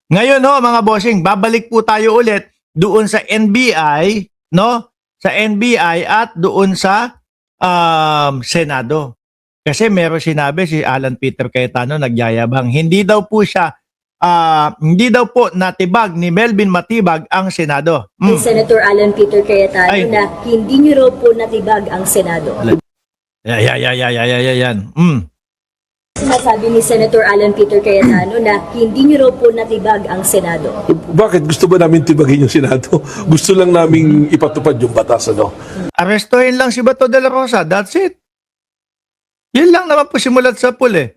Ngayon ho mga bossing, babalik po tayo ulit doon sa NBI, no? Sa NBI at doon sa Senado. Kasi meron sinabi si Alan Peter Cayetano nagyayabang. Hindi daw po natibag ni Melvin Matibag ang Senado. Ni Senator Alan Peter Cayetano Ay. na hindi niyo raw po natibag ang Senado. Yan. Sinasabi ni Senator Alan Peter Cayetano na hindi niyo raw po natibag ang Senado. Bakit? Gusto ba namin tibagin yung Senado? Gusto lang namin ipatupad yung batas, ano? Arestuhin lang si Bato de la Rosa. That's it. Yun lang naman po simulat sa pool eh.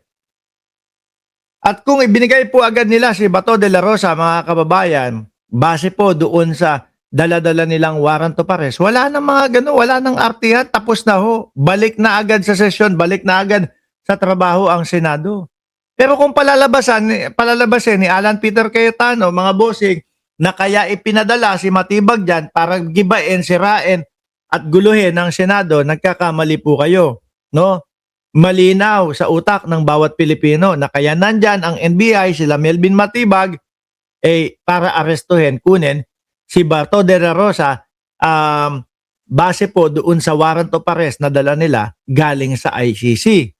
At kung ibinigay po agad nila si Bato de la Rosa, mga kababayan, base po doon sa dala-dala nilang warrant of arrest, wala nang mga gano'n, wala nang artihan, tapos na ho. Balik na agad sa sesyon, balik na agad sa trabaho ang Senado. Pero kung palalabasin ni Alan Peter Cayetano, mga bossing, na kaya ipinadala si Matibag dyan para gibain, sirain at guluhin ng Senado, nagkakamali po kayo. No? Malinaw sa utak ng bawat Pilipino na kaya nandyan ang NBI, sila Melvin Matibag, para arestuhin, kunin si Bato de la Rosa, base po doon sa warrant of arrest na dala nila galing sa ICC.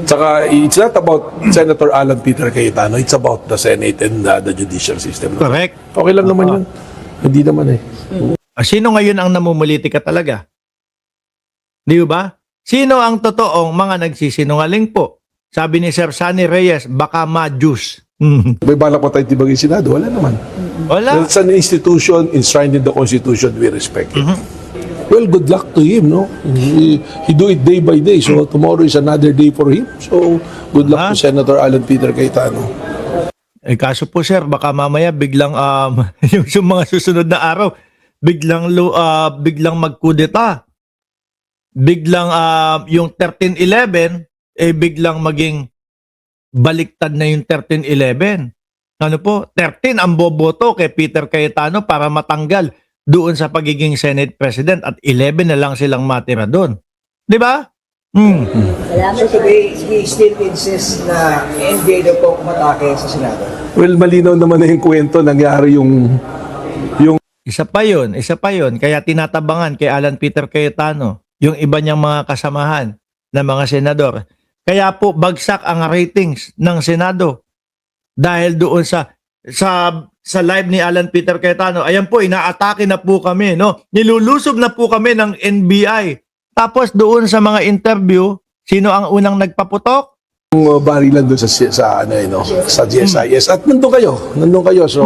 Tsaka, it's not about Senator Alan Peter Cayetano. It's about the Senate and the judicial system. No? Correct. Okay lang naman yun. Hindi naman eh. Sino ngayon ang namumulitika talaga? Di ba? Sino ang totoong mga nagsisinungaling po? Sabi ni Sir Sunny Reyes, baka ma-juice. May balak pa tayo tibagin yung Senado? Wala naman. Wala. It's an institution enshrined in the Constitution. We respect it. Well, good luck to him, no? He do it day by day. So, tomorrow is another day for him. So, good luck to Senator Alan Peter Cayetano. Kaso po sir, baka mamaya biglang yung mga susunod na araw, biglang magkudeta. Biglang yung 1311 biglang maging baliktad na yung 1311. Ano po? 13 ang boboto kay Peter Cayetano para matanggal doon sa pagiging Senate President at 11 na lang silang matira doon. 'Di ba? Salamat. So today, he still insists na NBI daw po kumatake sa Senado. Well, malinaw naman na yung kwento. Nangyari yung Isa pa yun. Kaya tinatabangan kay Alan Peter Cayetano yung iba niyang mga kasamahan na mga senador. Kaya po bagsak ang ratings ng Senado dahil doon sa live ni Alan Peter Cayetano. Ayan po, inaatake na po kami, no? Nilulusob na po kami ng NBI. Tapos doon sa mga interview, sino ang unang nagpaputok? barilan doon sa GSIS. At nandun kayo. So,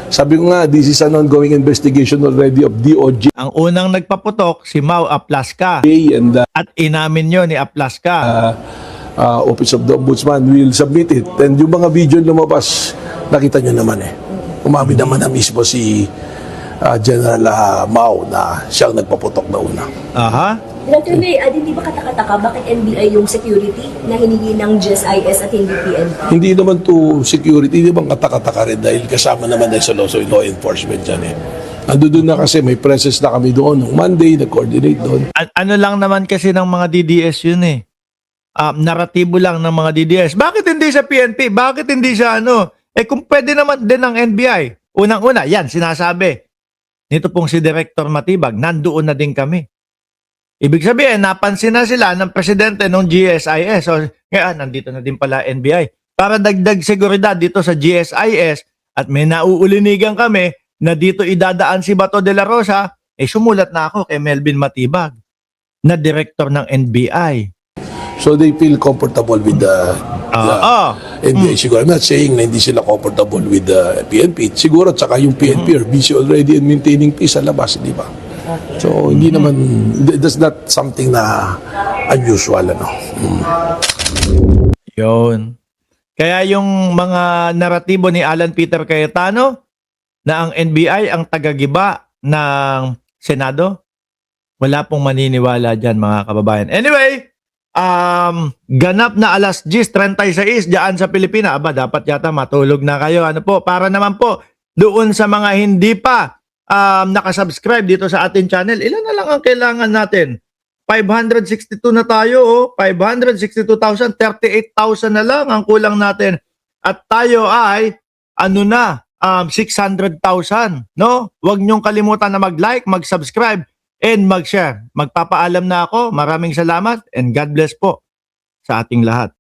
sabi ko nga, this is an ongoing investigation already of DOJ. Ang unang nagpaputok, si Mau Aplaska. And At inamin nyo ni Aplaska. Office of the Ombudsman will submit it. And yung mga video lumabas, nakita nyo naman Umamin naman na mismo si General Mau na siyang nagpaputok na una. Aha. Dr. May, hindi ba katakataka bakit NBI yung security na hiningi ng GSIS at hindi PNP? Hindi naman to security, hindi bang katakataka rin dahil kasama naman sa law enforcement dyan Ando doon na kasi may presence na kami doon nung Monday, nag-coordinate doon. Ano lang naman kasi ng mga DDS yun naratibo lang ng mga DDS. Bakit hindi sa PNP? Bakit hindi sa kung pwede naman din ng NBI. Unang-una, yan, sinasabi. Nito pong si Director Matibag, nandoon na din kami. Ibig sabihin, napansin na sila ng presidente ng GSIS. So, kaya nandito na din pala NBI. Para dagdag seguridad dito sa GSIS at may nauulinigan kami na dito idadaan si Bato de la Rosa, sumulat na ako kay Melvin Matibag na director ng NBI. So they feel comfortable with the NBI. Siguro, I'm not saying na hindi sila comfortable with the PNP. Siguro, tsaka yung PNP are busy already in maintaining peace sa labas, di ba? So, hindi naman, that's not something na unusual, Yun. Kaya yung mga naratibo ni Alan Peter Cayetano na ang NBI ang tagagiba ng Senado, wala pong maniniwala dyan mga kababayan. Anyway, ganap na alas 10:36 dyan sa Pilipinas. Dapat yata matulog na kayo. Para naman po doon sa mga hindi pa nakasubscribe dito sa ating channel, ilan na lang ang kailangan natin? 562 na tayo, 562,000, 38,000 na lang ang kulang natin. At tayo ay 600,000, no? Huwag niyong kalimutan na mag-like, mag-subscribe, and mag-share. Magpapaalam na ako. Maraming salamat and God bless po sa ating lahat.